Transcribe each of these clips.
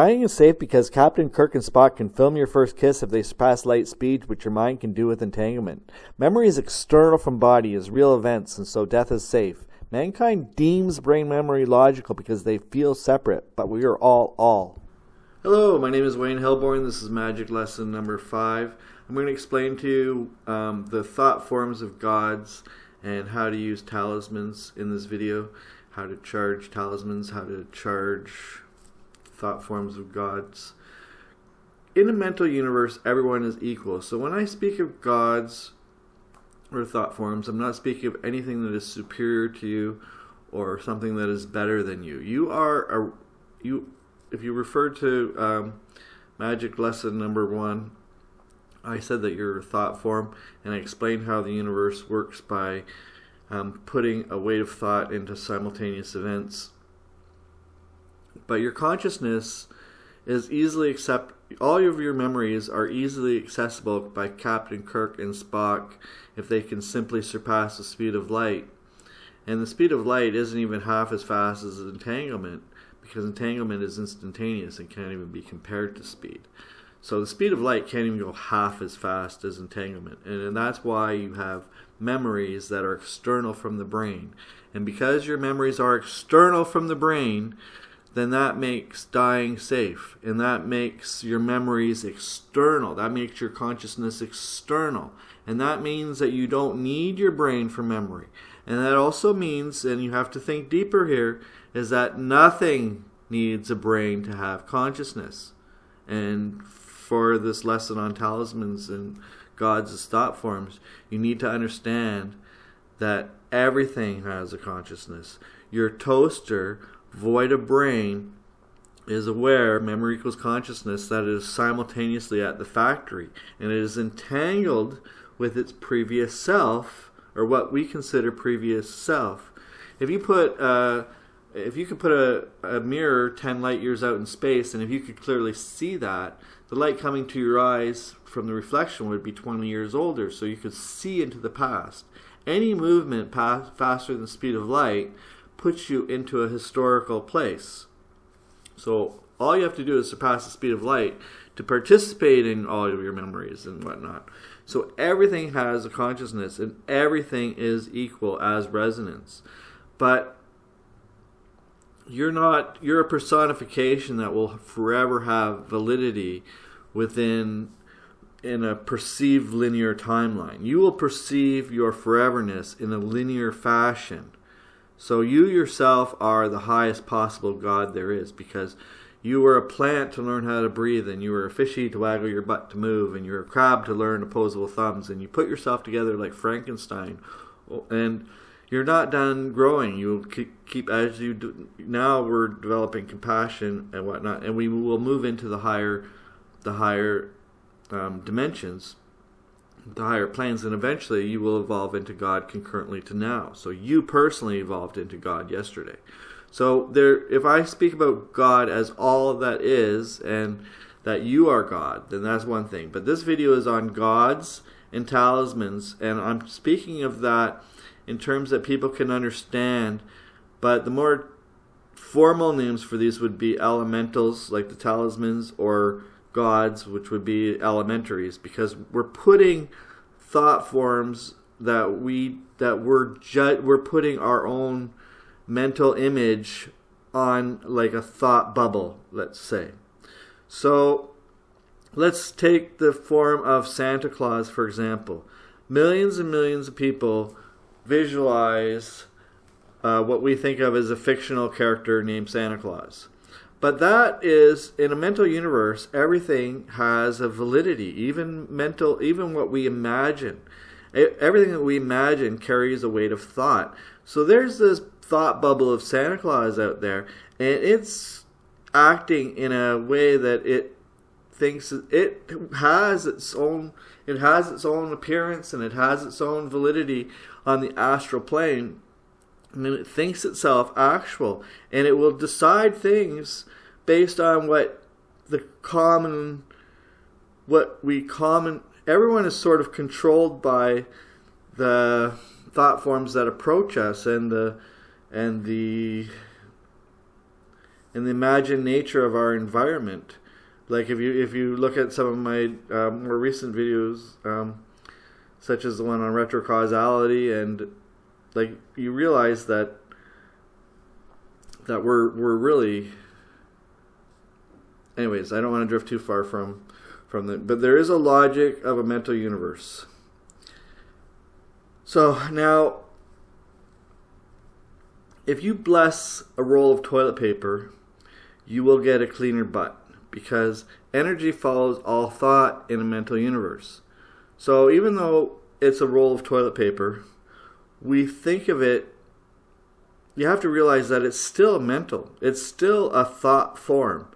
Dying is safe because Captain Kirk and Spock can film your first kiss if they surpass light speed, which your mind can do with entanglement. Memory is external from body as real events, and so death is safe. Mankind deems brain memory logical because they feel separate, but we are all. Hello, my name is Wayne Hilborn. This is Magic Lesson number 5. I'm going to explain to you the thought forms of gods and how to use talismans in this video, how to charge talismans, how to charge thought forms of gods. In a mental universe, everyone is equal. So when I speak of gods or thought forms, I'm not speaking of anything that is superior to you or something that is better than you. If you refer to Magic Lesson number 1, I said that you're a thought form, and I explained how the universe works by putting a weight of thought into simultaneous events. But your consciousness is all of your memories are easily accessible by Captain Kirk and Spock if they can simply surpass the speed of light. And the speed of light isn't even half as fast as entanglement, because entanglement is instantaneous and can't even be compared to speed. So the speed of light can't even go half as fast as entanglement. And that's why you have memories that are external from the brain. And because your memories are external from the brain, then that makes dying safe. And that makes your memories external. That makes your consciousness external. And that means that you don't need your brain for memory. And that also means, and you have to think deeper here, is that nothing needs a brain to have consciousness. And for this lesson on talismans and gods as thought forms, you need to understand that everything has a consciousness. Your toaster, void of brain, is aware, memory equals consciousness, that it is simultaneously at the factory, and it is entangled with its previous self, or what we consider previous self. If you could put a mirror 10 light years out in space, and if you could clearly see that, the light coming to your eyes from the reflection would be 20 years older, so you could see into the past. Any movement faster than the speed of light puts you into a historical place. So all you have to do is surpass the speed of light to participate in all of your memories and whatnot. So everything has a consciousness, and everything is equal as resonance. But you're a personification that will forever have validity in a perceived linear timeline. You will perceive your foreverness in a linear fashion. So you yourself are the highest possible God there is, because you were a plant to learn how to breathe, and you were a fishy to waggle your butt to move, and you're a crab to learn opposable thumbs, and you put yourself together like Frankenstein. And you're not done growing. You keep as you do. Now we're developing compassion and whatnot, and we will move into the higher dimensions, the higher planes, and eventually you will evolve into God concurrently to now. So you personally evolved into God yesterday. So if I speak about God as all that is, and that you are God, then that's one thing. But this video is on gods and talismans, and I'm speaking of that in terms that people can understand. But the more formal names for these would be elementals, like the talismans, or gods, which would be elementaries, because we're putting thought forms that we're putting our own mental image on, like a thought bubble, let's say. So let's take the form of Santa Claus, for example. Millions and millions of people visualize what we think of as a fictional character named Santa Claus. But that is, in a mental universe, everything has a validity, even what we imagine. Everything that we imagine carries a weight of thought. So there's this thought bubble of Santa Claus out there, and it's acting in a way that it thinks it has its own appearance, and it has its own validity on the astral plane, and it thinks itself actual, and it will decide things based on everyone is sort of controlled by the thought forms that approach us, and the and the imagined nature of our environment. Like if you look at some of my more recent videos, such as the one on retrocausality, and like you realize that we're really, anyways, I don't want to drift too far from but there is a logic of a mental universe. So now, if you bless a roll of toilet paper, you will get a cleaner butt, because energy follows all thought in a mental universe. So even though it's a roll of toilet paper, we think of it, you have to realize that it's still mental. It's still a thought form.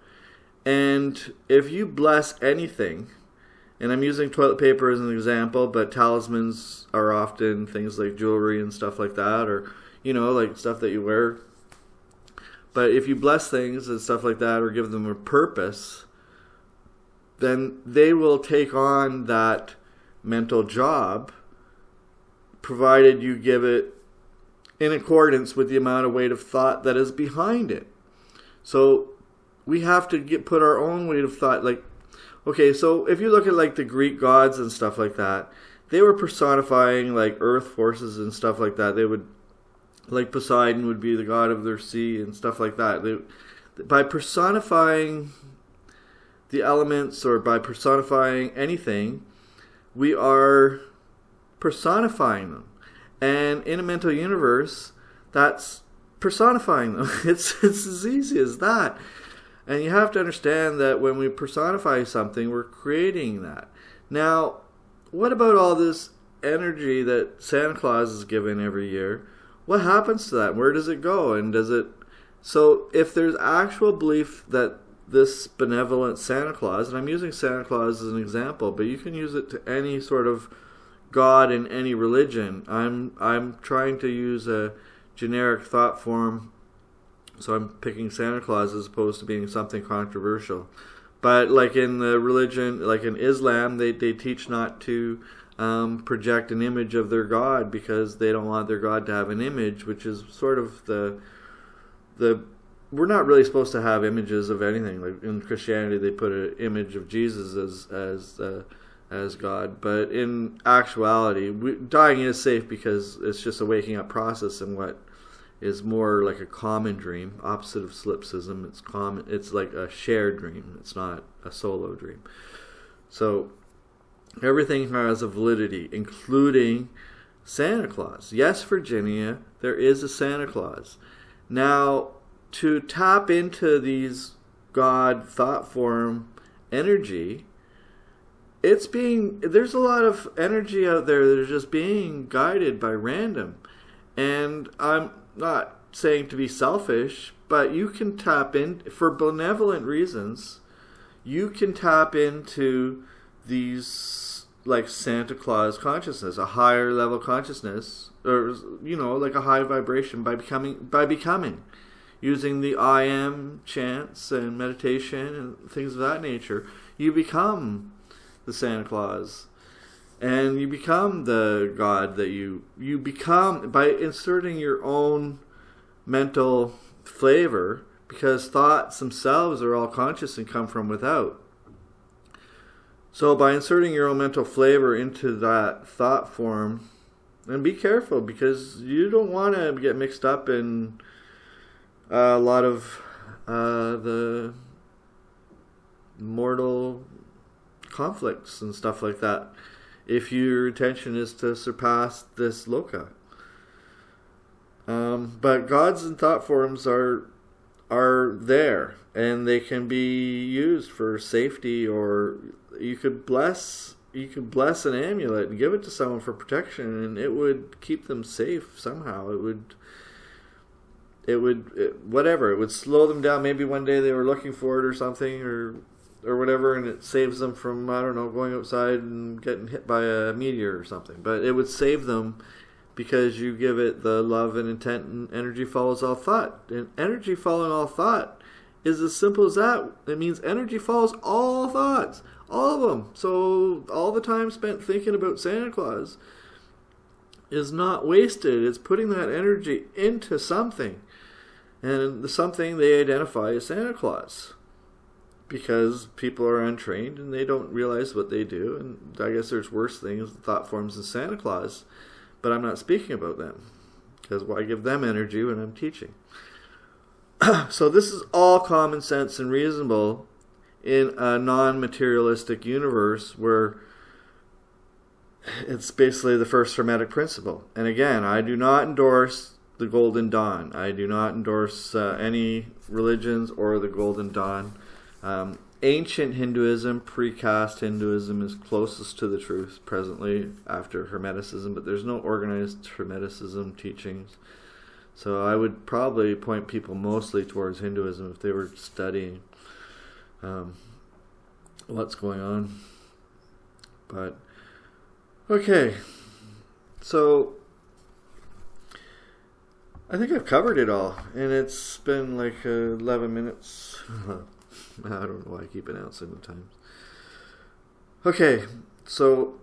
And if you bless anything, and I'm using toilet paper as an example, but talismans are often things like jewelry and stuff like that, or, like stuff that you wear. But if you bless things and stuff like that, or give them a purpose, then they will take on that mental job, provided you give it in accordance with the amount of weight of thought that is behind it. So we have to put our own weight of thought. Like, okay, so if you look at like the Greek gods and stuff like that, they were personifying like earth forces and stuff like that. They would, like Poseidon would be the god of their sea and stuff like that. By personifying the elements, or by personifying anything, we are personifying them. And in a mental universe, that's personifying them. It's as easy as that. And you have to understand that when we personify something, we're creating that. Now, what about all this energy that Santa Claus is given every year? What happens to that? Where does it go? And does it... So if there's actual belief that this benevolent Santa Claus, and I'm using Santa Claus as an example, but you can use it to any sort of God in any religion. I'm trying to use a generic thought form, so I'm picking Santa Claus as opposed to being something controversial. But like in the religion, like in Islam, they teach not to project an image of their God, because they don't want their God to have an image, which is sort of the we're not really supposed to have images of anything. Like in Christianity, they put an image of Jesus as God, but in actuality, dying is safe because it's just a waking up process, and what is more like a common dream, opposite of solipsism. It's common. It's like a shared dream. It's not a solo dream. So everything has a validity, including Santa Claus. Yes, Virginia, there is a Santa Claus. Now, to tap into these God thought form energy, there's a lot of energy out there that is just being guided by random. And I'm not saying to be selfish, but you can tap in, for benevolent reasons, you can tap into these, like Santa Claus consciousness, a higher level consciousness, or, like a high vibration by becoming, using the I am chants and meditation and things of that nature. You become the Santa Claus, and you become the God that you become by inserting your own mental flavor, because thoughts themselves are all conscious and come from without. So by inserting your own mental flavor into that thought form, and be careful, because you don't want to get mixed up in a lot of the mortal conflicts and stuff like that, if your intention is to surpass this loka. But gods and thought forms are there, and they can be used for safety, or you could bless an amulet and give it to someone for protection, and it would keep them safe somehow. It would slow them down. Maybe one day they were looking for it or something, or whatever, and it saves them from, I don't know, going outside and getting hit by a meteor or something. But it would save them because you give it the love and intent, and energy follows all thought. And energy following all thought is as simple as that. It means energy follows all thoughts, all of them. So all the time spent thinking about Santa Claus is not wasted. It's putting that energy into something. And the something they identify as Santa Claus, because people are untrained and they don't realize what they do. And I guess there's worse things, thought forms than Santa Claus, but I'm not speaking about them, because why give them energy when I'm teaching? So this is all common sense and reasonable in a non-materialistic universe where it's basically the first Hermetic principle. And again, I do not endorse the Golden Dawn. I do not endorse any religions or the Golden Dawn. Ancient Hinduism, pre-caste Hinduism, is closest to the truth presently after Hermeticism, but there's no organized Hermeticism teachings. So I would probably point people mostly towards Hinduism if they were studying what's going on. But, okay. So, I think I've covered it all. And it's been like 11 minutes. I don't know why I keep announcing the times. Okay, so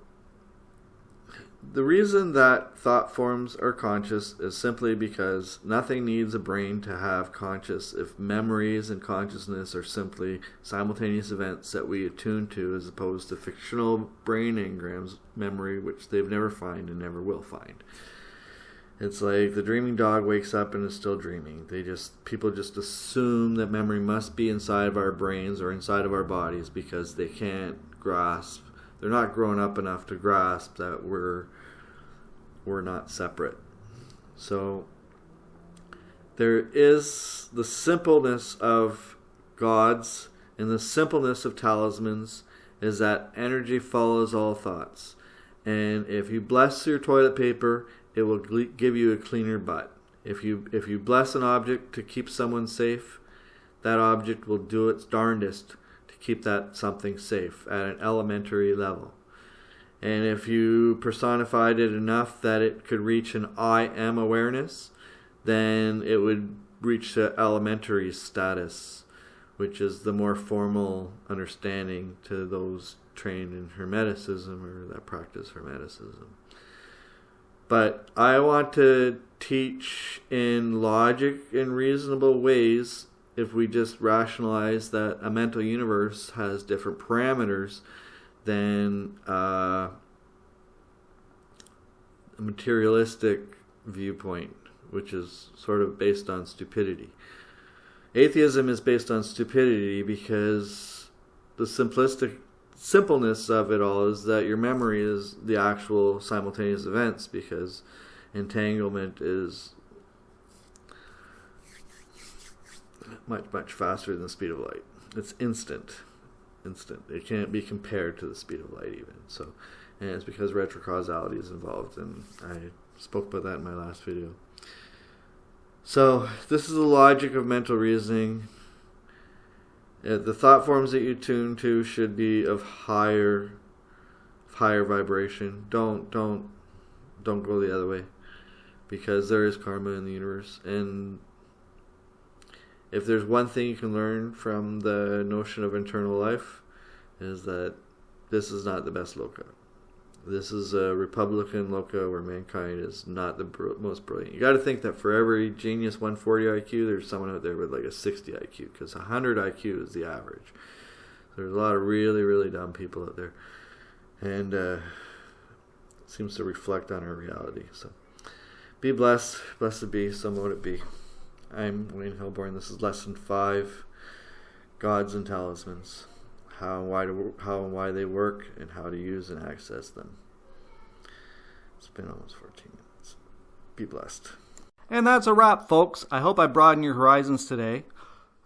the reason that thought forms are conscious is simply because nothing needs a brain to have conscious if memories and consciousness are simply simultaneous events that we attune to, as opposed to fictional brain engrams memory, which they've never find and never will find. It's like the dreaming dog wakes up and is still dreaming. People just assume that memory must be inside of our brains or inside of our bodies because they can't grasp. They're not grown up enough to grasp that we're not separate. So there is the simpleness of gods and the simpleness of talismans is that energy follows all thoughts. And if you bless your toilet paper, it will give you a cleaner butt. If you bless an object to keep someone safe, that object will do its darndest to keep that something safe at an elementary level. And if you personified it enough that it could reach an I am awareness, then it would reach the elementary status, which is the more formal understanding to those trained in Hermeticism or that practice Hermeticism. But I want to teach in logic and reasonable ways if we just rationalize that a mental universe has different parameters than a materialistic viewpoint, which is sort of based on stupidity. Atheism is based on stupidity because the simpleness of it all is that your memory is the actual simultaneous events, because entanglement is much faster than the speed of light. It's instant. It can't be compared to the speed of light even. So, and it's because retrocausality is involved, and I spoke about that in my last video. So this is the logic of mental reasoning. The thought forms that you tune to should be of higher vibration. Don't go the other way, because there is karma in the universe. And if there's one thing you can learn from the notion of internal life, is that this is not the best loka. This is a Republican loka where mankind is not the most brilliant. You got to think that for every genius 140 IQ, there's someone out there with like a 60 IQ, because 100 IQ is the average. There's a lot of really, really dumb people out there, and it seems to reflect on our reality. So be blessed, blessed be, so mote it be. I'm Wayne Hilborn. This is lesson 5, Gods and Talismans. How and why they work, and how to use and access them. It's been almost 14 minutes. Be blessed. And that's a wrap, folks. I hope I broadened your horizons today.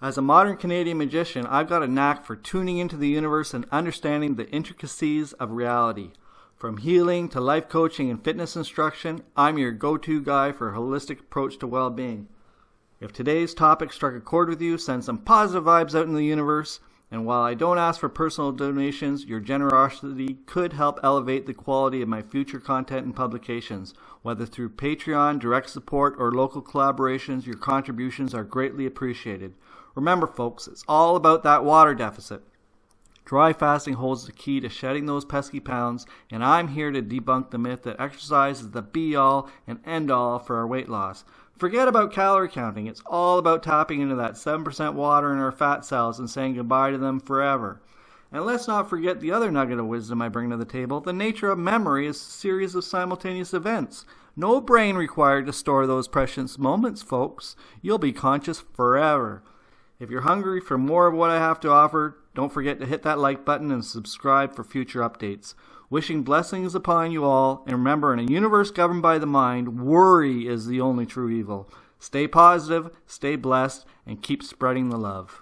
As a modern Canadian magician, I've got a knack for tuning into the universe and understanding the intricacies of reality. From healing to life coaching and fitness instruction, I'm your go-to guy for a holistic approach to well-being. If today's topic struck a chord with you, send some positive vibes out in the universe. And while I don't ask for personal donations, your generosity could help elevate the quality of my future content and publications. Whether through Patreon, direct support, or local collaborations, your contributions are greatly appreciated. Remember, folks, it's all about that water deficit. Dry fasting holds the key to shedding those pesky pounds, and I'm here to debunk the myth that exercise is the be-all and end-all for our weight loss. Forget about calorie counting. It's all about tapping into that 7% water in our fat cells and saying goodbye to them forever. And let's not forget the other nugget of wisdom I bring to the table. The nature of memory is a series of simultaneous events. No brain required to store those precious moments, folks. You'll be conscious forever. If you're hungry for more of what I have to offer, don't forget to hit that like button and subscribe for future updates. Wishing blessings upon you all, and remember, in a universe governed by the mind, worry is the only true evil. Stay positive, stay blessed, and keep spreading the love.